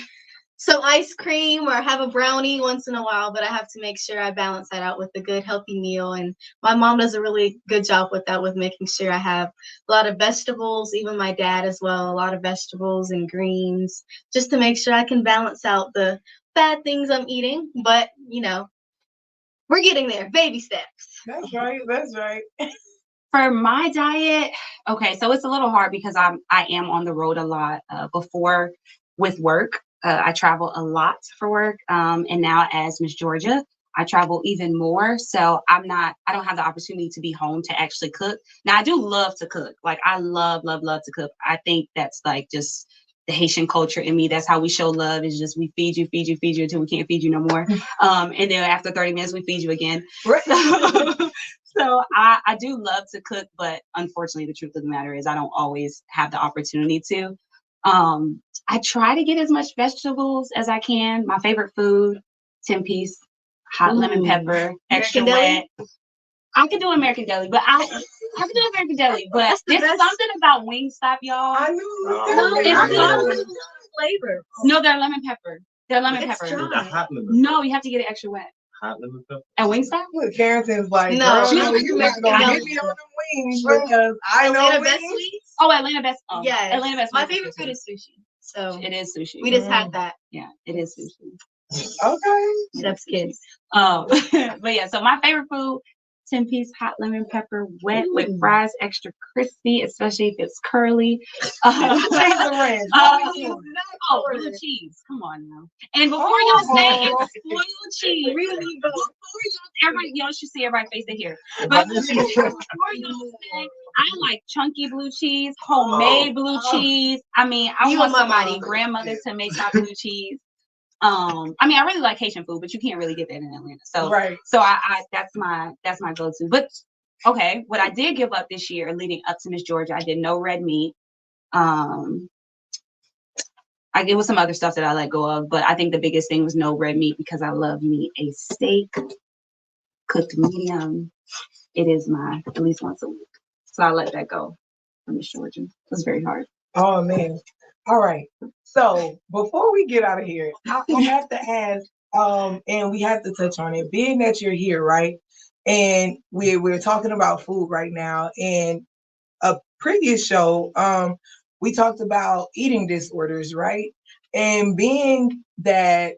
some ice cream or have a brownie once in a while, but I have to make sure I balance that out with a good healthy meal. And my mom does a really good job with that, with making sure I have a lot of vegetables, even my dad as well, a lot of vegetables and greens, just to make sure I can balance out the bad things I'm eating. But we're getting there, baby steps.
That's right. That's right.
For my diet, okay, so it's a little hard because I am on the road a lot. Before with work, I travel a lot for work, and now as Miss Georgia, I travel even more. So I don't have the opportunity to be home to actually cook. Now I do love to cook. Like I love to cook. I think that's like just the Haitian culture in me. That's how we show love, is just we feed you until we can't feed you no more. And then after 30 minutes, we feed you again. Right. So I do love to cook, but unfortunately, the truth of the matter is I don't always have the opportunity to. I try to get as much vegetables as I can. My favorite food, 10-piece, hot lemon pepper, extra wet. I can do American deli, but I can do American deli, but there's something about Wingstop, y'all.
I know.
It's flavor.
No, they're lemon pepper. They're lemon pepper. No, you have to get it extra wet.
Hot lemon pepper.
At Wingstop?
Look, Carrington's like,
no,
you're not gonna get me on the wings because I know wings.
Oh, Atlanta Best. Oh,
yes.
Atlanta Best.
My favorite food is sushi. So
it is sushi.
We just had that.
Yeah, it is sushi.
Okay.
Chef's kids.
But yeah, so my favorite food, 10-piece hot lemon pepper wet with fries, extra crispy, especially if it's curly. Blue cheese. Come on now. And before y'all say it's spoiled cheese, y'all should see everybody face it here. But before y'all say, I like chunky blue cheese, homemade blue cheese. I mean, I want somebody grandmother to make that blue cheese. I really like Haitian food, but you can't really get that in Atlanta. So,
right.
So I that's my go-to. But okay, what I did give up this year leading up to Miss Georgia, I did no red meat. It was some other stuff that I let go of, but I think the biggest thing was no red meat because I love me a steak cooked medium. It is at least once a week. So I let that go from Miss Georgia. It was very hard.
Oh man. All right. So before we get out of here, I have to ask, and we have to touch on it, being that you're here, right? And we're talking about food right now. And a previous show, we talked about eating disorders, right? And being that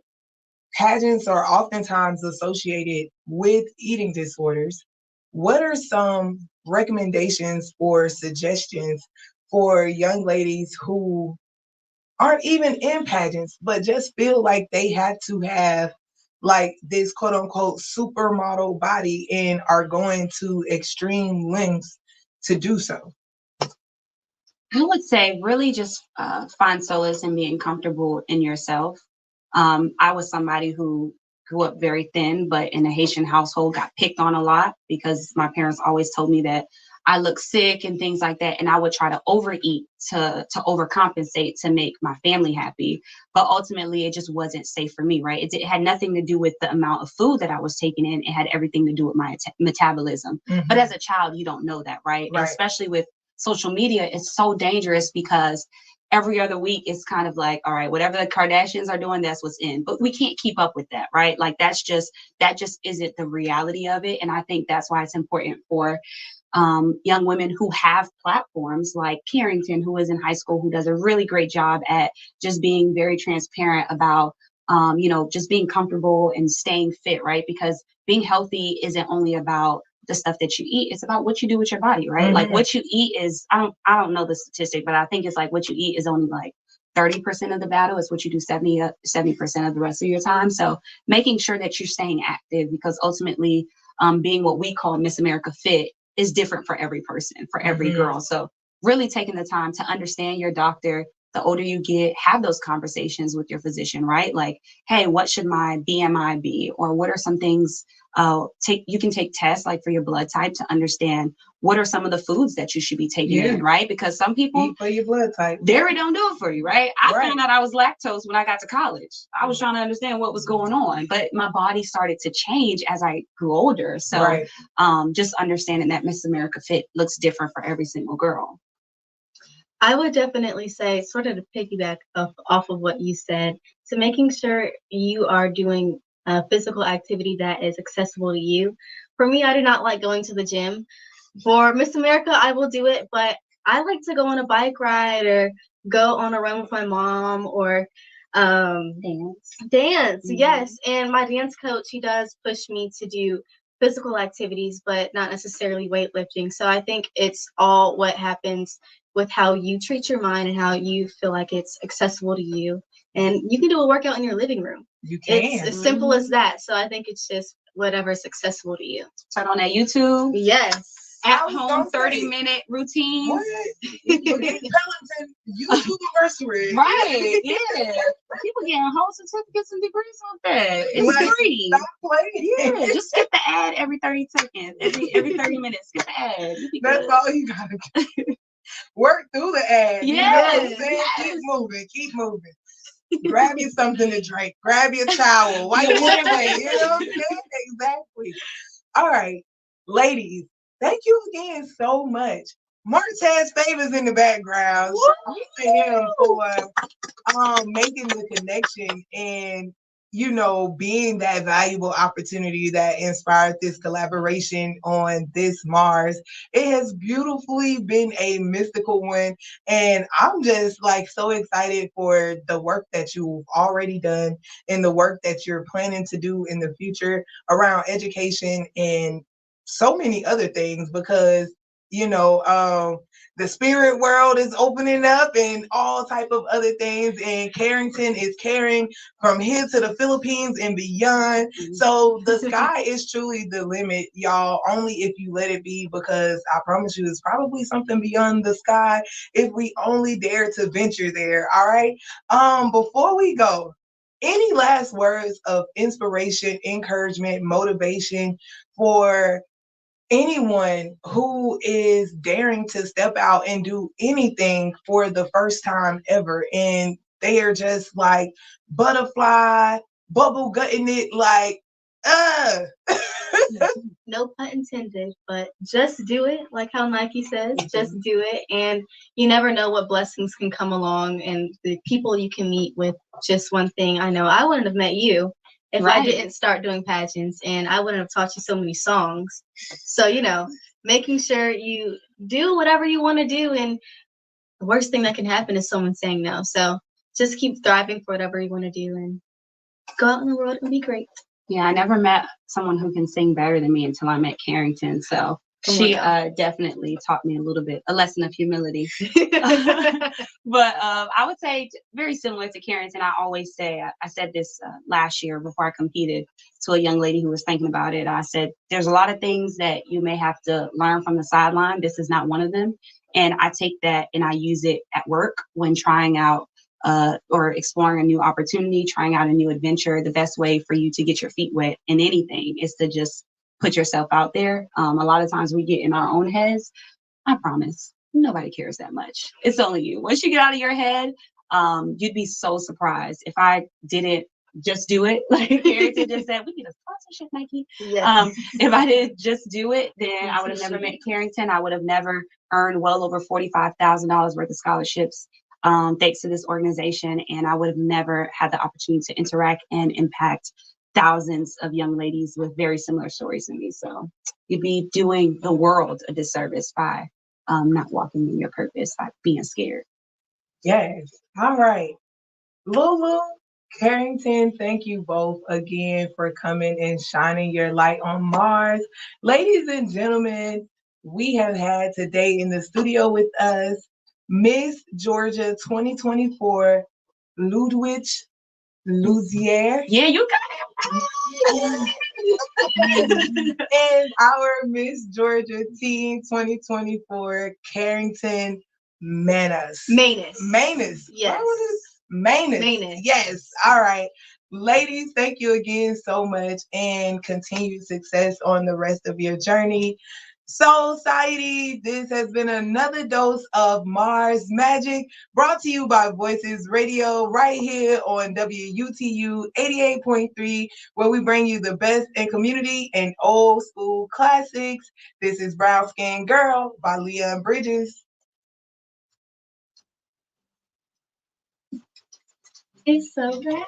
pageants are oftentimes associated with eating disorders, what are some recommendations or suggestions for young ladies who aren't even in pageants, but just feel like they had to have like this quote unquote supermodel body and are going to extreme lengths to do so?
I would say really just find solace in being comfortable in yourself. I was somebody who grew up very thin, but in a Haitian household got picked on a lot because my parents always told me that I look sick and things like that. And I would try to overeat to overcompensate to make my family happy. But ultimately, it just wasn't safe for me, right? It had nothing to do with the amount of food that I was taking in. It had everything to do with my metabolism. Mm-hmm. But as a child, you don't know that, right? And especially with social media, it's so dangerous because every other week it's kind of like, all right, whatever the Kardashians are doing, that's what's in. But we can't keep up with that, right? Like that just isn't the reality of it. And I think that's why it's important for young women who have platforms like Carrington, who is in high school, who does a really great job at just being very transparent about, just being comfortable and staying fit, right? Because being healthy isn't only about the stuff that you eat, it's about what you do with your body, right? Mm-hmm. Like what you eat is, I don't know the statistic, but I think it's like what you eat is only like 30% of the battle. It's what you do 70% of the rest of your time. So making sure that you're staying active, because ultimately being what we call Miss America Fit is different for every person, for every mm-hmm. girl. So really taking the time to understand your doctor. The older you get, have those conversations with your physician, right? Like, hey, what should my BMI be? Or what are some things you can take tests like for your blood type to understand what are some of the foods that you should be taking in, right? Because some people
eat for your blood type.
Dairy don't do it for you, right? I found out I was lactose when I got to college. I was trying to understand what was going on, but my body started to change as I grew older. So just understanding that Miss America Fit looks different for every single girl.
I would definitely say, sort of to piggyback off of what you said, to making sure you are doing physical activity that is accessible to you. For me, I do not like going to the gym. For Miss America, I will do it, but I like to go on a bike ride or go on a run with my mom or dance. Mm-hmm. Yes. And my dance coach, he does push me to do physical activities, but not necessarily weightlifting. So I think it's all what happens with how you treat your mind and how you feel like it's accessible to you. And you can do a workout in your living room.
You can.
It's as simple as that. So I think it's just whatever's accessible to you.
Turn on that YouTube.
Yes.
At home 30-minute routine.
What? Peloton University.
Right. Yeah. People getting whole certificates and degrees on that. It's free.
Stop playing.
Yeah. Just skip the ad every 30 seconds. Every 30 minutes. Skip the ad.
That's all you gotta do. Work through the ad.
Yes.
You know what I'm saying? Yes. Keep moving. Grab you something to drink. Grab your towel. Wipe your face. You know what I'm saying? Exactly. All right. Ladies, thank you again so much. Marz has favors in the background. Shout out to him for making the connection and being that valuable opportunity that inspired this collaboration on this Marz. It has beautifully been a mystical one. And I'm just so excited for the work that you've already done and the work that you're planning to do in the future around education and so many other things, because the spirit world is opening up and all type of other things, and Carrington is caring from here to the Philippines and beyond. So the sky is truly the limit, y'all, only if you let it be, because I promise you it's probably something beyond the sky if we only dare to venture there. All right. Before we go, any last words of inspiration, encouragement, motivation for anyone who is daring to step out and do anything for the first time ever, and they are just like butterfly, bubble gutting it,
No pun intended, but just do it, like how Nike says, just do it. And you never know what blessings can come along and the people you can meet with just one thing. I know I wouldn't have met you if I didn't start doing pageants, and I wouldn't have taught you so many songs. So, making sure you do whatever you want to do, and the worst thing that can happen is someone saying no. So just keep thriving for whatever you want to do and go out in the world and be great.
Yeah, I never met someone who can sing better than me until I met Carrington. So She definitely taught me a lesson of humility. But I would say very similar to Carrington. I always say, I said this last year before I competed to a young lady who was thinking about it. I said, there's a lot of things that you may have to learn from the sideline. This is not one of them. And I take that and I use it at work when trying out or exploring a new opportunity, trying out a new adventure. The best way for you to get your feet wet in anything is to just put yourself out there. A lot of times we get in our own heads. I promise nobody cares that much. It's only you. Once you get out of your head, you'd be so surprised if I didn't just do it. Like Carrington just said, we need a sponsorship, Nike. Yes. If I didn't just do it, then I would have never met Carrington. I would have never earned well over $45,000 worth of scholarships thanks to this organization. And I would have never had the opportunity to interact and impact thousands of young ladies with very similar stories to me. So you'd be doing the world a disservice by not walking in your purpose, by being scared.
Yes. All right. Lulu, Carrington, thank you both again for coming and shining your light on Marz. Ladies and gentlemen, we have had today in the studio with us Miss Georgia 2024, Ludwig Luzier.
Yeah, you got
it. And our Miss Georgia Teen 2024, Carrington Manus.
Yes.
Manus. Yes. All right. Ladies, thank you again so much and continued success on the rest of your journey. Soul Society, this has been another dose of Marz Magik, brought to you by V.O.I.C.E.S Radio right here on WUTU 88.3, where we bring you the best in community and old school classics. This is Brown Skin Girl by Leon Bridges.
It's so bad.